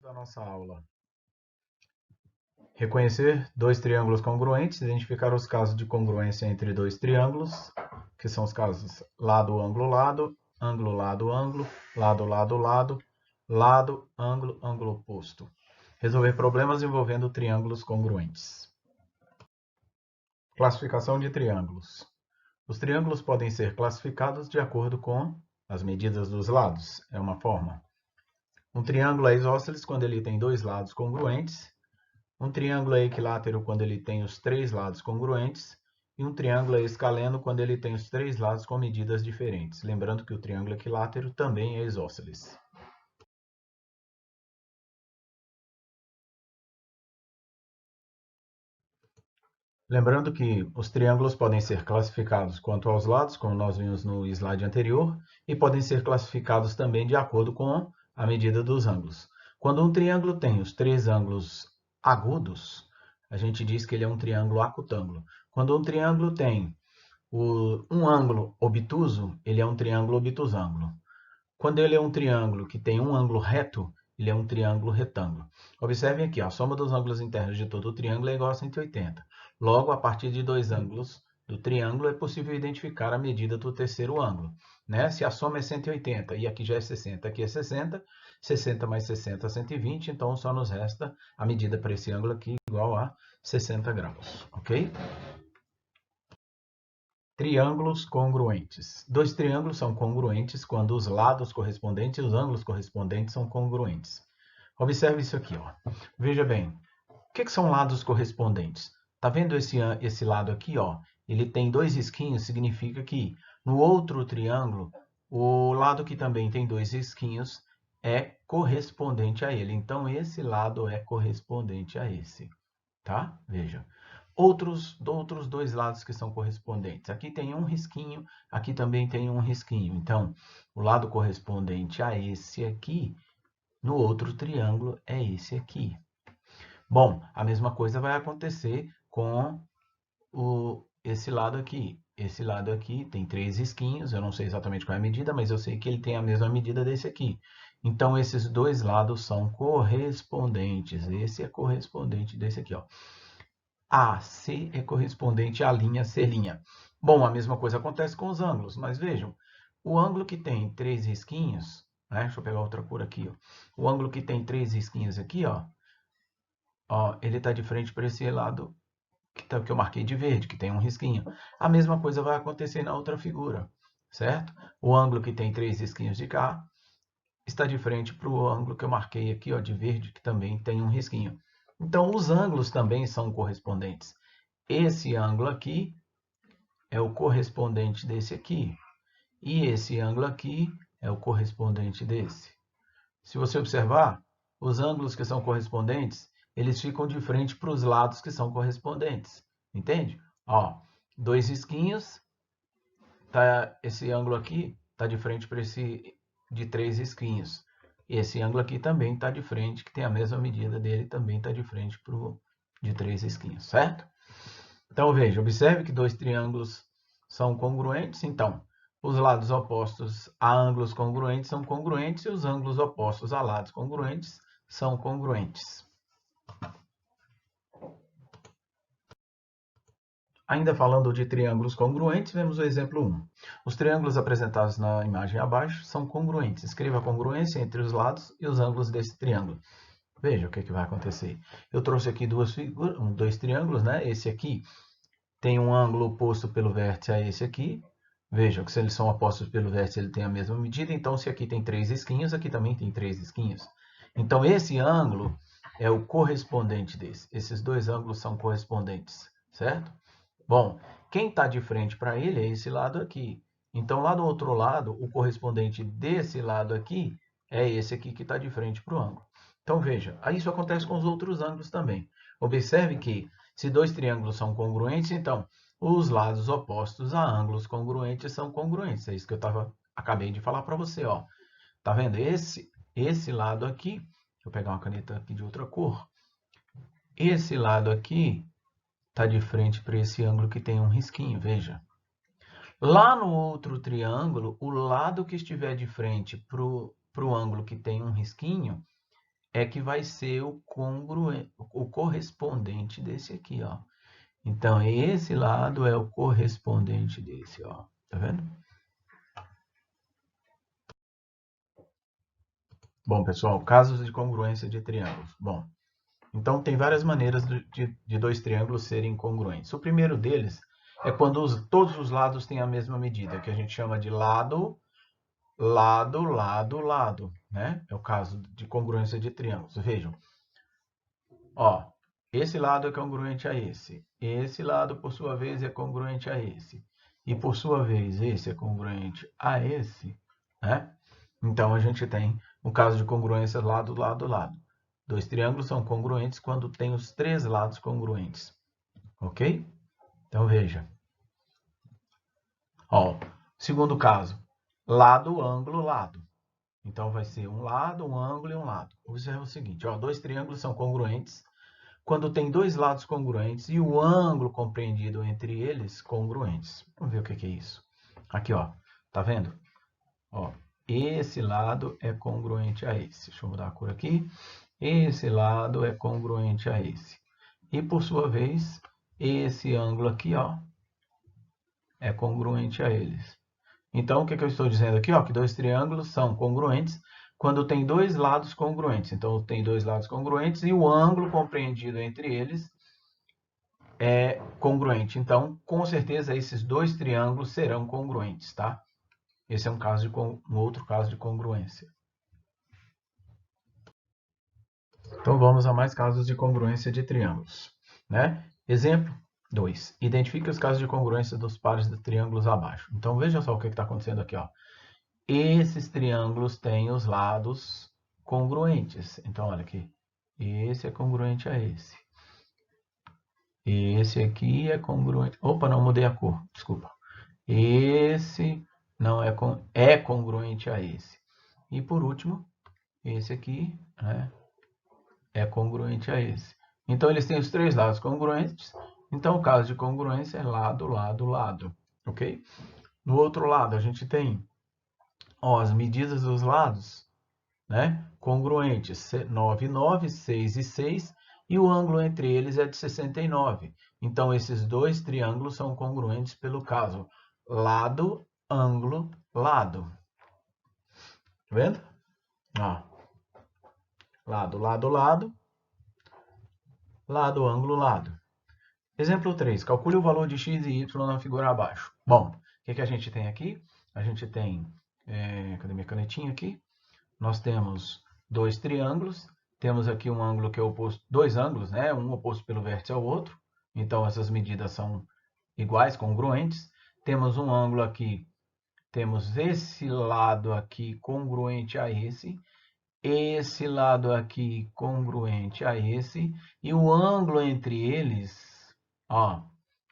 Da nossa aula. Reconhecer dois triângulos congruentes, identificar os casos de congruência entre dois triângulos, que são os casos lado, ângulo, lado, ângulo, lado, ângulo, lado, lado, lado, lado, ângulo, ângulo oposto. Resolver problemas envolvendo triângulos congruentes. Classificação de triângulos. Os triângulos podem ser classificados de acordo com as medidas dos lados. É uma forma. Um triângulo é isósceles quando ele tem dois lados congruentes. Um triângulo é equilátero quando ele tem os três lados congruentes. E um triângulo é escaleno quando ele tem os três lados com medidas diferentes. Lembrando que o triângulo equilátero também é isósceles. Lembrando que os triângulos podem ser classificados quanto aos lados, como nós vimos no slide anterior, e podem ser classificados também de acordo com a medida dos ângulos. Quando um triângulo tem os três ângulos agudos, a gente diz que ele é um triângulo acutângulo. Quando um triângulo tem um ângulo obtuso, ele é um triângulo obtusângulo. Quando ele é um triângulo que tem um ângulo reto, ele é um triângulo retângulo. Observem aqui, a soma dos ângulos internos de todo o triângulo é igual a 180. Logo, a partir de dois ângulos do triângulo, é possível identificar a medida do terceiro ângulo. Né? Se a soma é 180 e aqui já é 60, aqui é 60, 60 mais 60 120, então só nos resta a medida para esse ângulo aqui igual a 60 graus. Ok? Triângulos congruentes. Dois triângulos são congruentes quando os lados correspondentes e os ângulos correspondentes são congruentes. Observe isso aqui. Ó. Veja bem, o que são lados correspondentes? Tá vendo esse lado aqui? Ó? Ele tem dois risquinhos, significa que no outro triângulo, o lado que também tem dois risquinhos é correspondente a ele. Então, esse lado é correspondente a esse. Tá? Veja. Outros dois lados que são correspondentes. Aqui tem um risquinho, aqui também tem um risquinho. Então, o lado correspondente a esse aqui, no outro triângulo, é esse aqui. Bom, a mesma coisa vai acontecer com esse lado aqui. Esse lado aqui tem três risquinhos, eu não sei exatamente qual é a medida, mas eu sei que ele tem a mesma medida desse aqui. Então, esses dois lados são correspondentes. Esse é correspondente desse aqui, ó. AC é correspondente à linha C'. Bom, a mesma coisa acontece com os ângulos, mas vejam, o ângulo que tem três risquinhos, né? Deixa eu pegar outra cor aqui, ó. O ângulo que tem três risquinhos aqui, ó, ele está de frente para esse lado que eu marquei de verde, que tem um risquinho. A mesma coisa vai acontecer na outra figura, certo? O ângulo que tem três risquinhos de cá está de frente para o ângulo que eu marquei aqui, ó, de verde, que também tem um risquinho. Então, os ângulos também são correspondentes. Esse ângulo aqui é o correspondente desse aqui. E esse ângulo aqui é o correspondente desse. Se você observar, os ângulos que são correspondentes, eles ficam de frente para os lados que são correspondentes. Entende? Ó, dois risquinhos, esse ângulo aqui está de frente para esse de três risquinhos. Esse ângulo aqui também está de frente, que tem a mesma medida dele, também está de frente para o de três risquinhos, certo? Então, veja, observe que dois triângulos são congruentes. Então, os lados opostos a ângulos congruentes são congruentes e os ângulos opostos a lados congruentes são congruentes. Ainda falando de triângulos congruentes, vemos o exemplo 1. Os triângulos apresentados na imagem abaixo são congruentes. Escreva a congruência entre os lados e os ângulos desse triângulo. Veja o que vai acontecer. Eu trouxe aqui dois triângulos, né? Esse aqui tem um ângulo oposto pelo vértice a esse aqui. Vejam que se eles são opostos pelo vértice, ele tem a mesma medida. Então, se aqui tem três risquinhos, aqui também tem três risquinhos. Então, esse ângulo é o correspondente desse. Esses dois ângulos são correspondentes, certo? Bom, quem está de frente para ele é esse lado aqui. Então, lá do outro lado, o correspondente desse lado aqui é esse aqui que está de frente para o ângulo. Então, veja, isso acontece com os outros ângulos também. Observe que, se dois triângulos são congruentes, então, os lados opostos a ângulos congruentes são congruentes. É isso que eu acabei de falar para você. Ó. Tá vendo? Esse lado aqui, deixa eu pegar uma caneta aqui de outra cor. Esse lado aqui está de frente para esse ângulo que tem um risquinho, veja. Lá no outro triângulo, o lado que estiver de frente para o ângulo que tem um risquinho é que vai ser o correspondente desse aqui, ó. Então, esse lado é o correspondente desse, ó. Tá vendo? Bom, pessoal, casos de congruência de triângulos. Bom, então tem várias maneiras de dois triângulos serem congruentes. O primeiro deles é quando todos os lados têm a mesma medida, que a gente chama de lado, lado, lado, lado, né? É o caso de congruência de triângulos. Vejam, ó, esse lado é congruente a esse. Esse lado, por sua vez, é congruente a esse. E, por sua vez, esse é congruente a esse, né? Então, a gente tem o caso de congruência lado, lado, lado. Dois triângulos são congruentes quando tem os três lados congruentes. Ok? Então, veja. Ó, segundo caso, lado, ângulo, lado. Então, vai ser um lado, um ângulo e um lado. Observe o seguinte, ó, dois triângulos são congruentes quando tem dois lados congruentes e o ângulo compreendido entre eles congruentes. Vamos ver o que é isso. Aqui, ó, tá vendo? Ó, esse lado é congruente a esse. Deixa eu mudar a cor aqui. Esse lado é congruente a esse. E, por sua vez, esse ângulo aqui, ó, é congruente a eles. Então, o que eu estou dizendo aqui? Ó, que dois triângulos são congruentes quando tem dois lados congruentes. Então, tem dois lados congruentes e o ângulo compreendido entre eles é congruente. Então, com certeza, esses dois triângulos serão congruentes, tá? Esse é um outro caso de congruência. Então, vamos a mais casos de congruência de triângulos, né? Exemplo 2. Identifique os casos de congruência dos pares de triângulos abaixo. Então, veja só o que está acontecendo aqui, ó. Esses triângulos têm os lados congruentes. Então, olha aqui. Esse é congruente a esse. Esse aqui é congruente... Opa, não mudei a cor. Desculpa. Esse não é congruente a esse. E, por último, esse aqui, né, é congruente a esse. Então, eles têm os três lados congruentes. Então, o caso de congruência é lado, lado, lado. Ok? No outro lado, a gente tem, ó, as medidas dos lados, né, congruentes. 9, 9, 6 e 6. E o ângulo entre eles é de 69. Então, esses dois triângulos são congruentes pelo caso lado, ângulo, lado. Tá vendo? Ó. Lado, lado, lado. Lado, ângulo, lado. Exemplo 3. Calcule o valor de x e y na figura abaixo. Bom, o que a gente tem aqui? A gente tem... cadê minha canetinha aqui? Nós temos dois triângulos. Temos aqui um ângulo que é oposto... Dois ângulos, né? Um oposto pelo vértice ao outro. Então, essas medidas são iguais, congruentes. Temos um ângulo aqui. Temos esse lado aqui congruente a esse lado aqui congruente a esse, e o ângulo entre eles, ó,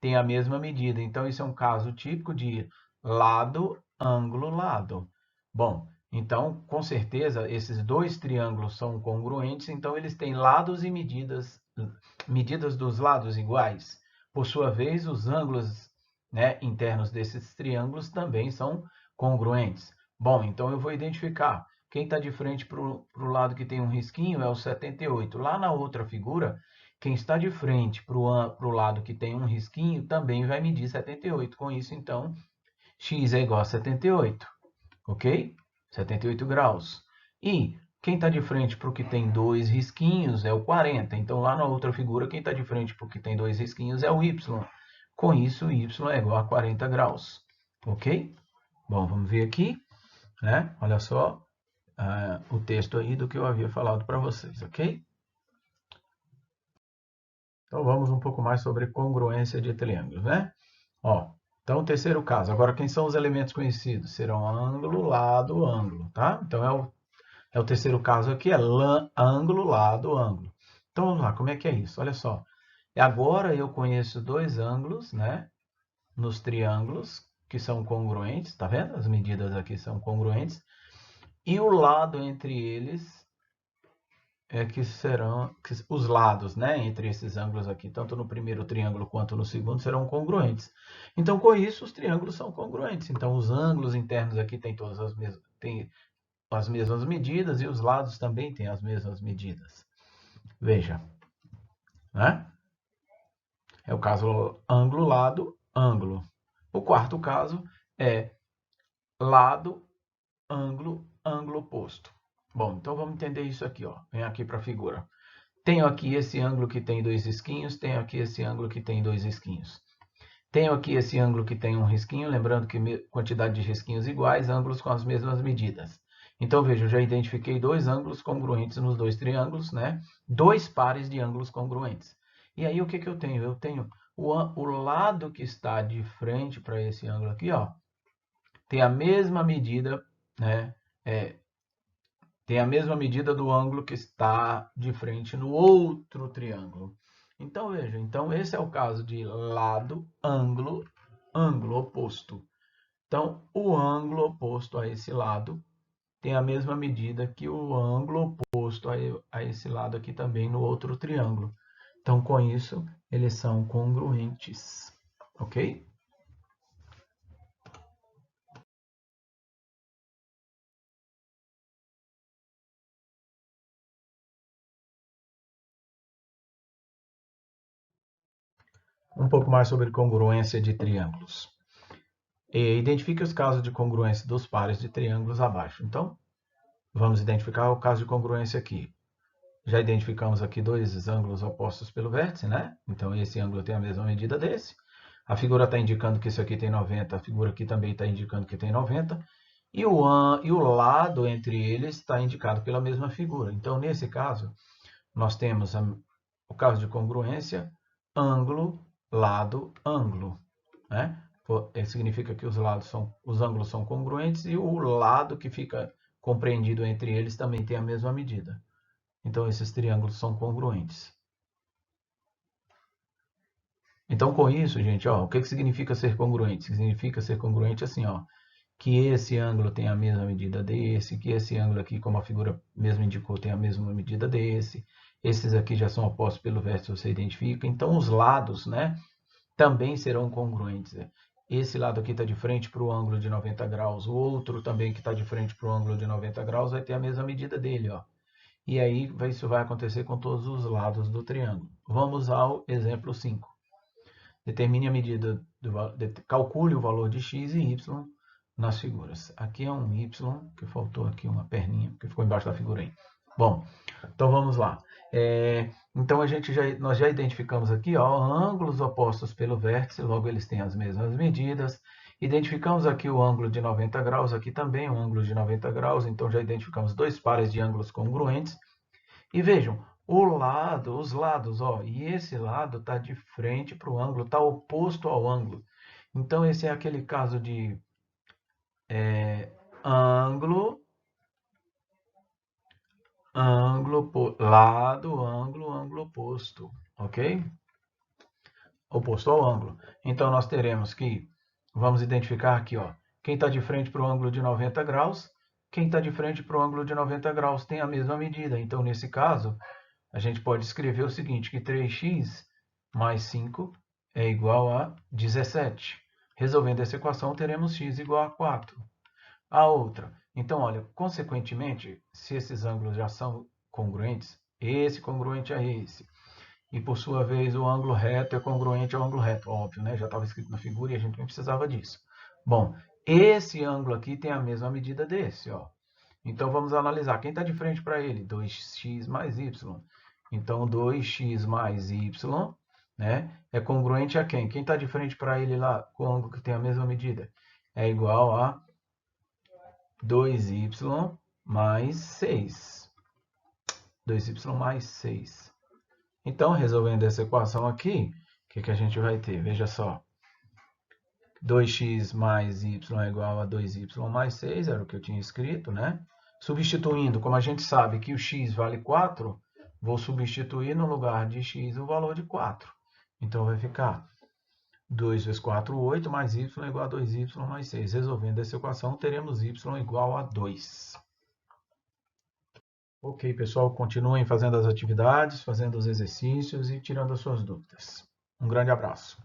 tem a mesma medida. Então, isso é um caso típico de lado, ângulo, lado. Bom, então, com certeza, esses dois triângulos são congruentes, então eles têm lados e medidas dos lados iguais. Por sua vez, os ângulos, né, internos desses triângulos também são congruentes. Bom, então eu vou identificar. Quem está de frente para o lado que tem um risquinho é o 78. Lá na outra figura, quem está de frente para o lado que tem um risquinho também vai medir 78. Com isso, então, x é igual a 78. Ok? 78 graus. E quem está de frente para o que tem dois risquinhos é o 40. Então, lá na outra figura, quem está de frente para o que tem dois risquinhos é o y. Com isso, y é igual a 40 graus. Ok? Bom, vamos ver aqui, né? Olha só o texto aí do que eu havia falado para vocês, ok? Então, vamos um pouco mais sobre congruência de triângulos, né? Ó, então, terceiro caso. Agora, quem são os elementos conhecidos? Serão ângulo, lado, ângulo, tá? Então, é o terceiro caso aqui, é ângulo, lado, ângulo. Então, vamos lá, como é que é isso? Olha só. Agora, eu conheço dois ângulos, né? Nos triângulos, que são congruentes, tá vendo? As medidas aqui são congruentes. E o lado entre eles é que serão os lados, né, entre esses ângulos aqui, tanto no primeiro triângulo quanto no segundo, serão congruentes. Então, com isso, os triângulos são congruentes. Então, os ângulos internos aqui têm todas as mesmas, as mesmas medidas e os lados também têm as mesmas medidas. Veja, né? É o caso ângulo, lado, ângulo. O quarto caso é lado, ângulo, ângulo oposto. Bom, então vamos entender isso aqui, ó. Vem aqui para a figura. Tenho aqui esse ângulo que tem 2 risquinhos, tenho aqui esse ângulo que tem 2 risquinhos. Tenho aqui esse ângulo que tem um risquinho, lembrando que quantidade de risquinhos iguais, ângulos com as mesmas medidas. Então, veja, eu já identifiquei dois ângulos congruentes nos dois triângulos, né? Dois pares de ângulos congruentes. E aí, o que eu tenho? Eu tenho o lado que está de frente para esse ângulo aqui, ó, tem a mesma medida, né? Tem a mesma medida do ângulo que está de frente no outro triângulo. Então, veja, então esse é o caso de lado, ângulo, ângulo oposto. Então, o ângulo oposto a esse lado tem a mesma medida que o ângulo oposto a esse lado aqui também no outro triângulo. Então, com isso, eles são congruentes, ok? Um pouco mais sobre congruência de triângulos. Identifique os casos de congruência dos pares de triângulos abaixo. Então, vamos identificar o caso de congruência aqui. Já identificamos aqui dois ângulos opostos pelo vértice, né? Então, esse ângulo tem a mesma medida desse. A figura está indicando que isso aqui tem 90, a figura aqui também está indicando que tem 90. E o lado entre eles está indicado pela mesma figura. Então, nesse caso, nós temos o caso de congruência, ângulo, lado, ângulo, né? Significa que os ângulos são congruentes e o lado que fica compreendido entre eles também tem a mesma medida. Então, esses triângulos são congruentes. Então, com isso, gente, ó, o que significa ser congruente? Significa ser congruente assim, ó, que esse ângulo tem a mesma medida desse, que esse ângulo aqui, como a figura mesmo indicou, tem a mesma medida desse. Esses aqui já são opostos pelo vértice, você identifica. Então, os lados, né, também serão congruentes. Esse lado aqui está de frente para o ângulo de 90 graus, o outro também que está de frente para o ângulo de 90 graus vai ter a mesma medida dele, ó. E aí isso vai acontecer com todos os lados do triângulo. Vamos ao exemplo 5. Determine a medida, calcule o valor de x e y nas figuras. Aqui é um y, que faltou aqui uma perninha, que ficou embaixo da figura aí. Bom, então vamos lá. Então nós já identificamos aqui, ó, ângulos opostos pelo vértice, logo eles têm as mesmas medidas. Identificamos aqui o ângulo de 90 graus, aqui também um ângulo de 90 graus, então já identificamos dois pares de ângulos congruentes. E vejam, os lados, ó, e esse lado está de frente para o ângulo, está oposto ao ângulo. Então, esse é aquele caso de ângulo, lado, ângulo oposto, ok? Oposto ao ângulo. Então, nós teremos que, vamos identificar aqui, ó, quem está de frente para o ângulo de 90 graus, quem está de frente para o ângulo de 90 graus tem a mesma medida. Então, nesse caso, a gente pode escrever o seguinte, que 3x mais 5 é igual a 17. Resolvendo essa equação, teremos x igual a 4. A outra, então, olha, consequentemente, se esses ângulos já são congruentes, esse congruente a esse, e por sua vez o ângulo reto é congruente ao ângulo reto, óbvio, né? Já estava escrito na figura e a gente não precisava disso. Bom, esse ângulo aqui tem a mesma medida desse, ó. Então, vamos analisar. Quem está de frente para ele? 2x mais y. Então, 2x mais y, né, é congruente a quem? Quem está de frente para ele lá, com o ângulo que tem a mesma medida? É igual a 2y mais 6. 2y mais 6. Então, resolvendo essa equação aqui, o que a gente vai ter? Veja só. 2x mais y é igual a 2y mais 6, era o que eu tinha escrito, né? Substituindo, como a gente sabe que o x vale 4, vou substituir no lugar de x o valor de 4. Então, vai ficar 2 vezes 4, 8, mais y é igual a 2y mais 6. Resolvendo essa equação, teremos y igual a 2. Ok, pessoal, continuem fazendo as atividades, fazendo os exercícios e tirando as suas dúvidas. Um grande abraço.